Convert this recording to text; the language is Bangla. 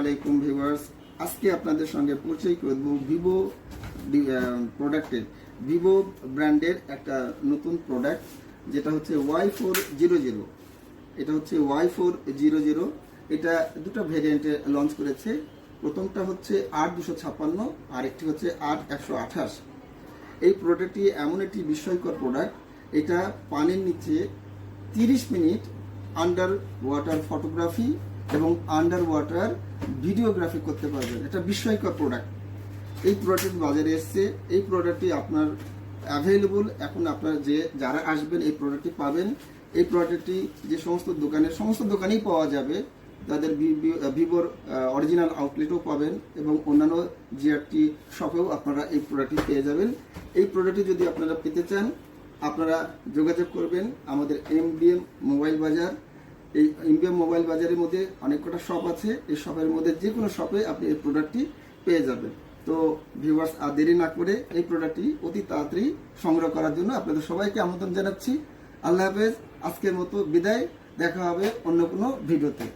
আলাইকুম ভিউয়ার্স, আজকে আপনাদের সঙ্গে পরিচয় করব ভিভো প্রোডাক্টের ভিভো ব্র্যান্ডের একটা নতুন প্রোডাক্ট, যেটা হচ্ছে Y400। এটা হচ্ছে Y400। এটা দুটো ভেরিয়েন্টে লঞ্চ করেছে। প্রথমটা হচ্ছে 8256 আর একটি হচ্ছে 8128। এই প্রোডাক্টটি এমন একটি বিস্ময়কর প্রোডাক্ট, এটা পানির নিচে 30 মিনিট আন্ডার ওয়াটার ফটোগ্রাফি এবং আন্ডার ওয়াটার ভিডিওগ্রাফি করতে পারবেন। এটা বিস্ময়কর প্রোডাক্ট। এই প্রোডাক্ট বাজারে এসছে। এই প্রোডাক্টটি আপনার অ্যাভেলেবল। এখন আপনার যারা আসবেন এই প্রোডাক্টটি পাবেন। এই প্রোডাক্টটি যে সমস্ত দোকানেই পাওয়া যাবে। তাদের ভিভোর অরিজিনাল আউটলেটও পাবেন এবং অন্যান্য জিআরটি শপেও আপনারা এই প্রোডাক্টটি পেয়ে যাবেন। এই প্রোডাক্টটি যদি আপনারা পেতে চান, আপনারা যোগাযোগ করবেন আমাদের এমবিএম মোবাইল বাজার। এই এমবিএম মোবাইল বাজারের মধ্যে অনেক কটা শপ আছে। এই শপের মধ্যে যে কোনো শপে আপনি এই প্রোডাক্টটি পেয়ে যাবেন। তো ভিউয়ার্স, আর দেরি না করে এই প্রোডাক্টটি অতি তাড়াতাড়ি সংগ্রহ করার জন্য আপনাদের সবাইকে আমন্ত্রণ জানাচ্ছি। আল্লাহ হাফেজ। আজকের মতো বিদায়। দেখা হবে অন্য কোনো ভিডিওতে।